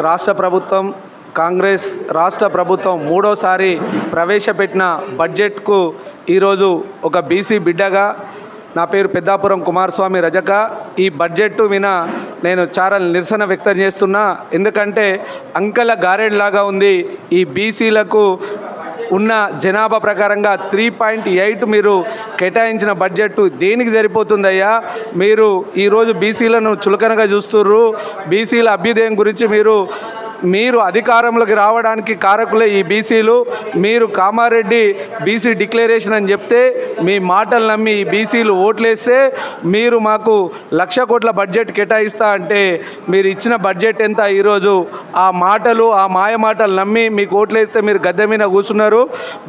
రాష్ట్ర ప్రభుత్వం కాంగ్రెస్ రాష్ట్ర ప్రభుత్వం మూడోసారి ప్రవేశపెట్టిన బడ్జెట్కు ఈరోజు ఒక బీసీ బిడ్డగా నా పేరు పెద్దాపురం కుమారస్వామి రజక ఈ బడ్జెట్ విన నేను చాలా నిరసన వ్యక్తం చేస్తున్నా. ఎందుకంటే అంకెల గారెడ్లాగా ఉంది. ఈ బీసీలకు ఉన్న జనాభా ప్రకారంగా 3.8 మీరు కేటాయించిన బడ్జెట్ దేనికి సరిపోతుందయ్యా? మీరు ఈరోజు బీసీలను చులకనగా చూస్తుర్రు. బీసీల అభ్యుదయం గురించి మీరు అధికారంలోకి రావడానికి కారకులే ఈ బీసీలు. మీరు కామారెడ్డి బీసీ డిక్లరేషన్ అని చెప్తే మీ మాటలు నమ్మి ఈ బీసీలు ఓట్లేస్తే మీరు మాకు 1,00,000 కోట్ల బడ్జెట్ కేటాయిస్తా అంటే మీరు ఇచ్చిన బడ్జెట్ ఎంత? ఈరోజు ఆ మాటలు ఆ మాయ మాటలు నమ్మి మీకు ఓట్లేస్తే మీరు గద్దె మీద కూర్చున్నారు.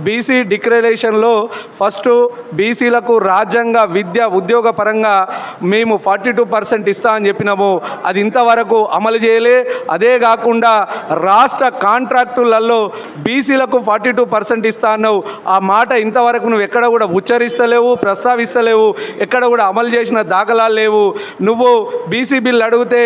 బీసీ డిక్లరేషన్లో ఫస్ట్ బీసీలకు రాజ్యాంగ విద్య ఉద్యోగ పరంగా మేము 42% ఇస్తా అని చెప్పినాము. అది ఇంతవరకు అమలు చేయలే. అదే కాకుండా రాష్ట్ర కాంట్రాక్టులలో బీసీలకు 42% ఇస్తా అన్నావు. ఆ మాట ఇంతవరకు నువ్వు ఎక్కడ కూడా ఉచ్చరిస్తలేవు, ప్రస్తావిస్తలేవు, ఎక్కడ కూడా అమలు చేసిన దాఖలాలు లేవు. నువ్వు బీసీ బిల్లు అడిగితే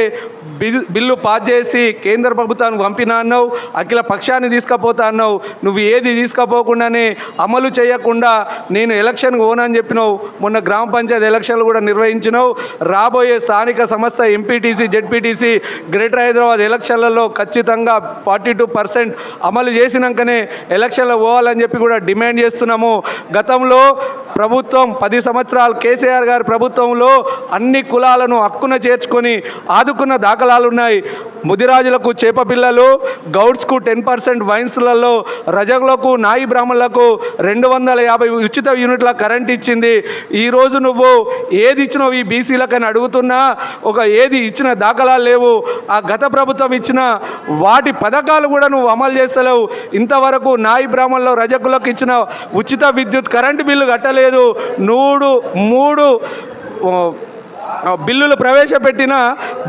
బిల్లు పాస్ చేసి కేంద్ర ప్రభుత్వానికి పంపినా అన్నావు, అఖిల పక్షాన్ని తీసుకుపోతా అన్నావు. నువ్వు ఏది తీసుకుపోకుండానే అమలు చేయకుండా నేను ఎలక్షన్కి పోనని చెప్పినావు. మొన్న గ్రామ పంచాయతీ ఎలక్షన్లు కూడా నిర్వహించినావు. రాబోయే స్థానిక సంస్థ ఎంపీటీసీ జెడ్పీటీసీ గ్రేటర్ హైదరాబాద్ ఎలక్షన్లలో ఖచ్చితంగా 42% అమలు చేసినాకనే ఎలక్షన్లో పోవాలని చెప్పి కూడా డిమాండ్ చేస్తున్నాము. గతంలో ప్రభుత్వం 10 సంవత్సరాలు కేసీఆర్ గారి ప్రభుత్వంలో అన్ని కులాలను హక్కున చేర్చుకొని ఆదుకున్న దాఖలాలు ఉన్నాయి. ముదిరాజులకు చేప పిల్లలు, గౌడ్స్కు 10% వైన్స్లలో, రజకులకు నాయి బ్రాహ్మణులకు 250 ఉచిత యూనిట్ల కరెంట్ ఇచ్చింది. ఈరోజు నువ్వు ఏది ఇచ్చినావు ఈ బీసీలకని అడుగుతున్నా ఏది ఇచ్చిన దాఖలాలు లేవు. ఆ గత ప్రభుత్వం ఇచ్చిన వాటి పథకాలు కూడా నువ్వు అమలు చేస్తలేవు. ఇంతవరకు నాయి బ్రాహ్మణులు రజకులకు ఇచ్చిన ఉచిత విద్యుత్ కరెంటు బిల్లు కట్టలేదు. మూడు బిల్లులు ప్రవేశపెట్టిన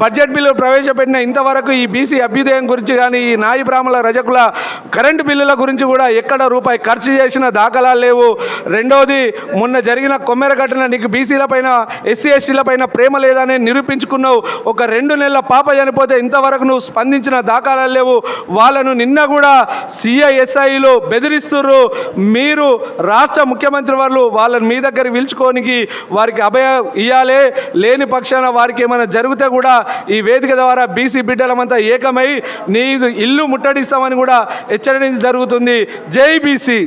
బడ్జెట్ బిల్లు ప్రవేశపెట్టిన ఇంతవరకు ఈ బీసీ అభ్యుదయం గురించి కానీ ఈ నాయి బ్రాహ్మణుల రజకుల కరెంటు బిల్లుల గురించి కూడా ఎక్కడ రూపాయి ఖర్చు చేసిన దాఖలాలు లేవు. రెండోది, మొన్న జరిగిన కొమ్మెర ఘటన నీకు బీసీల పైన ఎస్సీ ఎస్టీల పైన ప్రేమ లేదని నిరూపించుకున్నావు. ఒక 2 నెలల పాప చనిపోతే ఇంతవరకు నువ్వు స్పందించిన దాఖలాలు లేవు. వాళ్ళను నిన్న కూడా సిఐఎస్ఐలు బెదిరిస్తుర్రు. మీరు రాష్ట్ర ముఖ్యమంత్రి వాళ్ళు వాళ్ళని మీ దగ్గర పిలుచుకోనికి వారికి అభయం ఇవ్వాలి. లేని పక్షాన వారికి ఏమైనా జరిగితే కూడా ఈ వేదిక ద్వారా బీసీ బిడ్డలమంతా ఏకమై నీ ఇల్లు ముట్టడిస్తామని కూడా హెచ్చరించడం జరుగుతుంది. జై బీసీ.